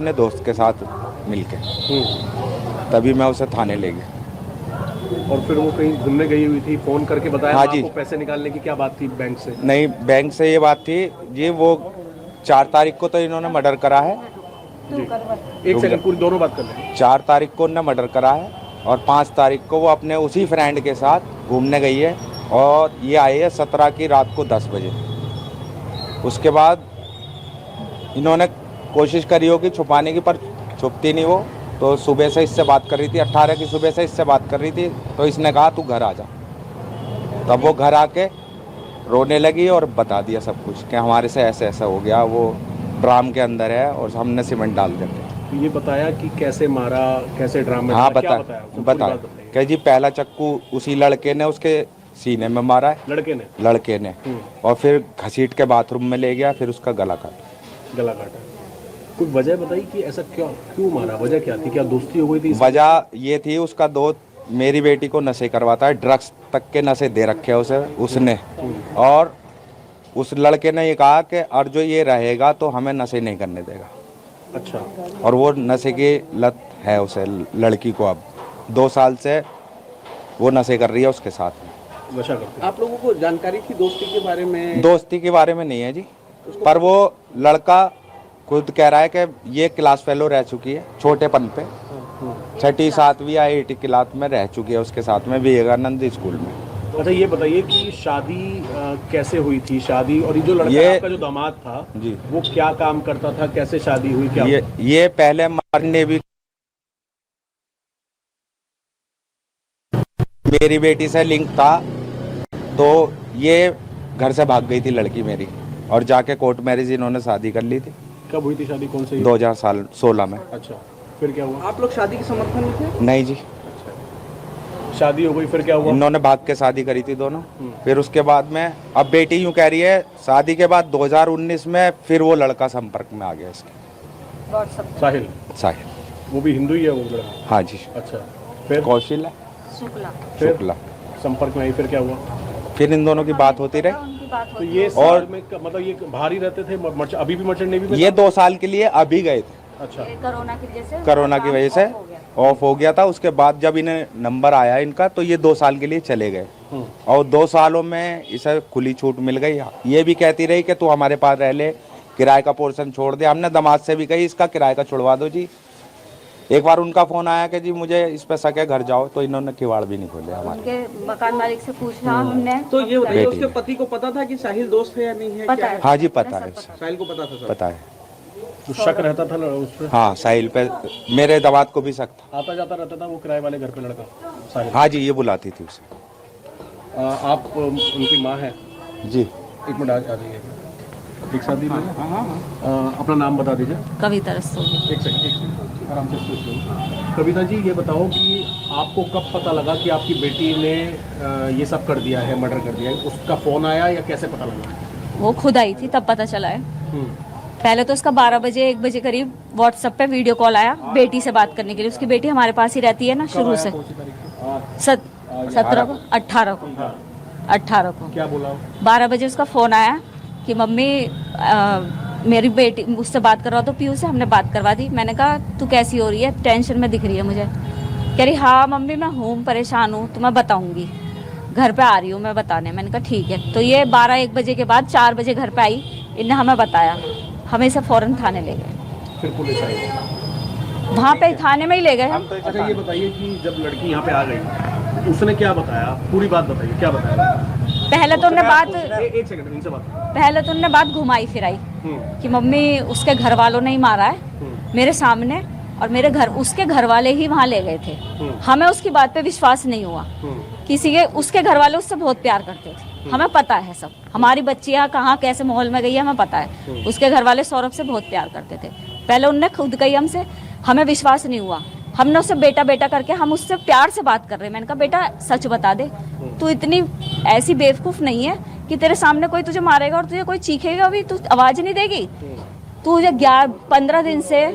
अपने दोस्त के साथ मिलके, तभी मैं उसे थाने ले गया। और फिर वो कहीं घूमने गई हुई थी, फोन करके बताया हाँ था जी। आपको पैसे निकालने की क्या बात थी बैंक से? नहीं, बैंक से ये बात थी जी, वो 4 तारीख को तो इन्होंने मर्डर करा है जी, एक सेकंड, पूरी दोनों बात कर लें। 4 तारीख को उन्होंने मर्डर करा है और 5 तारीख को वो अपने उसी फ्रेंड के साथ घूमने गई है और ये आई है 17 की रात को 10 बजे। उसके बाद इन्होंने कोशिश करी होगी छुपाने की, पर छुपती नहीं वो। तो सुबह से इससे बात कर रही थी, 18 की सुबह से इससे बात कर रही थी, तो इसने कहा तू घर आ जा। तब वो घर आके रोने लगी और बता दिया सब कुछ कि हमारे से ऐसे ऐसा हो गया, वो ड्राम के अंदर है और हमने सीमेंट डाल दिया। ये बताया कि कैसे मारा, कैसे ड्रामे? हाँ क्या बताया कि जी पहला चक्कू उसी लड़के ने उसके सीने में मारा है, लड़के ने और फिर घसीट के बाथरूम में ले गया, फिर उसका गला काटा। कोई वजह बताई कि ऐसा क्यों मारा? वजह क्या थी? क्या दोस्ती हो गई थी? वजह ये थी, उसका दोस्त मेरी बेटी को नशे करवाता है, ड्रग्स तक के नशे दे रखे हैं उसने। और उस लड़के ने ये कहा कि और जो ये रहेगा तो हमें नशे नहीं करने देगा। अच्छा। और वो नशे की लत है उसे, लड़की को अब 2 साल से वो नशे कर रही है उसके साथ में। नशा करती। आप लोगों को जानकारी थी दोस्ती के बारे में? दोस्ती के बारे में नहीं है जी, पर वो लड़का खुद कह रहा है कि ये क्लास फेलो रह चुकी है छोटेपन पे, 6ठी 7वीं या 8ठी क्लास में रह चुकी है उसके साथ में विवेकानंद स्कूल में। अच्छा, ये बताइए कि शादी कैसे हुई थी? शादी और ये जो लड़का आपका जो दामाद था जी, वो क्या काम करता था? कैसे शादी हुई? क्या ये पहले मारने भी मेरी बेटी से लिंक था, तो ये घर से भाग गई थी लड़की मेरी और जाके कोर्ट मैरिज इन्होंने शादी कर ली थी। कब हुई थी शादी? कौन से 2016 में। अच्छा, फिर क्या हुआ? आप लोग शादी के समर्थन में थे? नहीं जी। अच्छा, शादी हो गई, फिर क्या हुआ? इन्होंने भाग के शादी करी थी दोनों। फिर उसके बाद में अब बेटी यूँ कह रही है शादी के बाद 2019 में फिर वो लड़का संपर्क में आ गया इसके। साहिल वो भी हिंदू ही है वो लड़का? हाँ जी। अच्छा, फिर? कौशल है शुक्ला संपर्क में आई, फिर क्या हुआ? फिर इन दोनों की बात होती रही। तो ये और में मतलब ये बाहर ही रहते थे? अभी भी मर्चेंट नेवी में? ये 2 साल के लिए अभी गए थे। अच्छा। कोरोना की वजह से ऑफ हो गया था। उसके बाद जब इन्हें नंबर आया इनका तो ये 2 साल के लिए चले गए और 2 सालों में इसे खुली छूट मिल गई। ये भी कहती रही कि तू हमारे पास रह ले, किराए का पोर्शन छोड़ दे। हमने दामाद से भी कही इसका किराए का छुड़वा दो जी। एक बार उनका फोन आया कि जी मुझे इस पे शक है, घर जाओ, तो इन्होंने किवाड़ भी नहीं खोले हमारे। उनके मकान मालिक से पूछा हमने। तो ये बताइए उसके पति को पता था कि साहिल दोस्त है या नहीं है? पता है। हाँ जी पता है, साहिल को पता था? पता है। तो शक रहता था उस पर? हाँ साहिल पे मेरे दामाद को भी शक था। आता जाता रहता था वो किराए वाले घर पे लड़का साहिल? हाँ जी, ये बुलाती थी उसे। आप उनकी माँ है जी। एक मिनट आ जाइए, एक साथ ही अपना नाम बता दीजिए। कविता रस्तोगी। एक सेकंड आराम से सोच लो। कविता जी, ये बताओ कि आपको कब पता लगा कि आपकी बेटी ने ये सब कर दिया है, मर्डर कर दिया है? उसका फोन आया या कैसे पता लगा? वो खुद आई थी तब पता चला है। पहले तो उसका 12 बजे 1 बजे करीब व्हाट्सएप पे वीडियो कॉल आया बेटी से बात करने के लिए। उसकी बेटी हमारे पास ही रहती है ना शुरू से। 17 को 18 को क्या बोला? 12 बजे उसका फोन आया कि मम्मी मेरी बेटी मुझसे बात करवा दो, पीयू से। हमने बात करवा दी। मैंने कहा तू कैसी हो रही है, टेंशन में दिख रही है मुझे। कह रही हाँ मम्मी मैं हूँ, परेशान हूँ, तो मैं बताऊँगी, घर पे आ रही हूँ मैं बताने। मैंने कहा ठीक है। तो ये 12-1 बजे के बाद 4 बजे घर पे आई, इन्हें हमें बताया, हमें इसे फौरन थाने ले गए। फिर पुलिस आई? वहाँ पे थाने में ही ले गए हम। अच्छा, ये बताइए कि जब लड़की यहाँ पे आ गई उसने क्या बताया? पूरी बात बताइए, क्या बताया? पहले तो उन्होंने बात एक सेकंड इनसे बात। पहले तो उन्होंने बात घुमाई फिराई कि मम्मी उसके घर वालों ने ही मारा है मेरे सामने, और मेरे घर उसके घर वाले ही वहाँ ले गए थे। हमें उसकी बात पे विश्वास नहीं हुआ। किसी के उसके घर वाले उससे बहुत प्यार करते थे, हमें पता है सब। हमारी बच्चियाँ कहाँ कैसे माहौल में गई है हमें पता है। उसके घर वाले सौरभ से बहुत प्यार करते थे। पहले उनने खुद कही हमसे, हमें विश्वास नहीं हुआ। हमने उससे बेटा बेटा करके हम उससे प्यार से बात कर रहे हैं। मैंने कहा बेटा सच बता दे, तू इतनी ऐसी बेवकूफ़ नहीं है कि तेरे सामने कोई तुझे मारेगा और तुझे कोई चीखेगा भी, तू आवाज़ नहीं देगी। तुझे 15 दिन से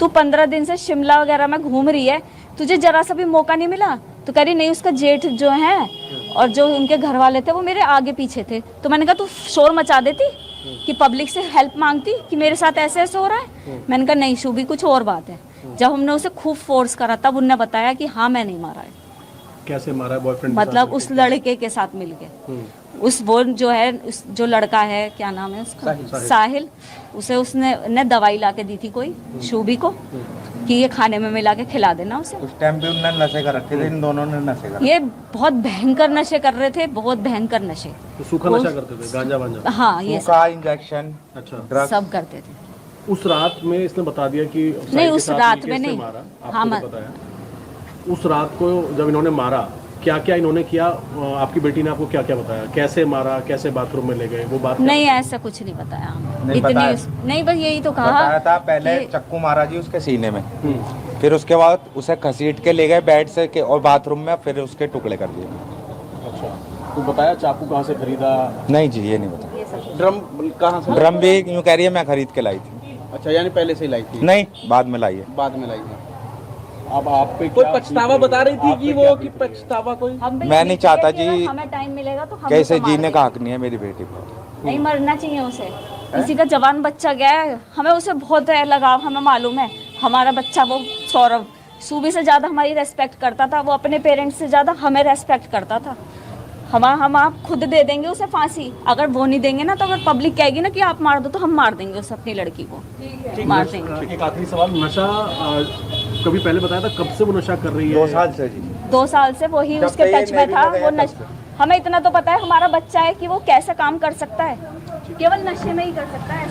तू 15 दिन से शिमला वगैरह में घूम रही है, तुझे जरा सा भी मौका नहीं मिला? तो कह रही नहीं, उसका जेठ जो है और जो उनके घर वाले थे वो मेरे आगे पीछे थे। तो मैंने कहा तू शोर मचा देती, कि पब्लिक से हेल्प मांगती कि मेरे साथ ऐसे ऐसे हो रहा है। मैंने कहा नहीं शुभी, कुछ और बात है। जब हमने उसे खूब फोर्स करा तब उनने बताया कि हाँ मैं नहीं मारा है। कैसे मारा है? बॉयफ्रेंड मतलब उस लड़के के साथ मिल के, उस वो जो है जो लड़का है, क्या नाम है उसका, साहिल, उसे उसने ने दवाई ला के दी थी कोई शूबी को कि ये खाने में मिला के खिला देना उसे। उस टाइम पे उन्होंने नशे कर रखे थे, इन दोनों ने नशे कर ये बहुत भयंकर नशे कर रहे थे, बहुत भयंकर नशे। तो सूखा नशा करते थे, गांजा वांजा? हाँ ये सब, का इंजेक्शन, अच्छा। ड्रग्स सब करते थे। उस रात में इसने बता दिया कि साहिल नहीं के उस साथ रात मिलके में इसने नहीं। मारा, हाँ आपको तो बताया। उस रात को जब इन्होंने मारा, क्या क्या इन्होंने किया? आपकी बेटी ने आपको क्या क्या बताया? कैसे मारा, कैसे बाथरूम में ले गए, वो बात नहीं ऐसा कुछ नहीं बताया हमें। नहीं बताया। नहीं बस यही तो कहा बताया था पहले कि- चक्कू मारा जी उसके सीने में, फिर उसके बाद उसे घसीट के ले गए बेड से के और बाथरूम में, फिर उसके टुकड़े कर दिए। अच्छा, तो बताया चाकू कहाँ से खरीदा? नहीं जी ये नहीं बताया। ये सब ड्रम कहाँ से? ड्रम भी यूँ कह रही है मैं खरीद के लाई थी। अच्छा, यानी पहले से ही लाई थी? नहीं बाद में लाई है। बाद में लाई है। अब आप पे कोई क्या पछतावा बता रही थी आप पे कि क्या वो कि बीत रही है? पछतावा कोई? हम भी मैं यही नहीं चाहता कहेंगे, जी, हमें टाइम मिलेगा तो हम कैसे उसे मार जीने देंगे। का हक नहीं है मेरी बेटी पर। नहीं मरना चाहिए उसे, किसी का जवान बच्चा गया है, हमें उसे बहुत है लगाव, हमें मालूम है। हमारा बच्चा वो सौरभ सूबी से ज़्यादा हमारी रेस्पेक्ट करता था, वो अपने पेरेंट्स से ज़्यादा हमें रेस्पेक्ट करता था। हम आप खुद दे देंगे उसे फांसी, अगर वो नहीं देंगे ना तो अगर पब्लिक कहेगी ना कि आप मार दो तो हम मार देंगे उसे, अपनी लड़की को मार देंगे। एक आखिरी सवाल, नशा कभी पहले बताया था कब से वो नशा कर रही है? 2 साल से जी। 2 साल से वही जब उसके से ये टच में नेवी था में गया वो तब से। हमें इतना तो पता है हमारा बच्चा है कि वो कैसे काम कर सकता है, केवल नशे में ही कर सकता है।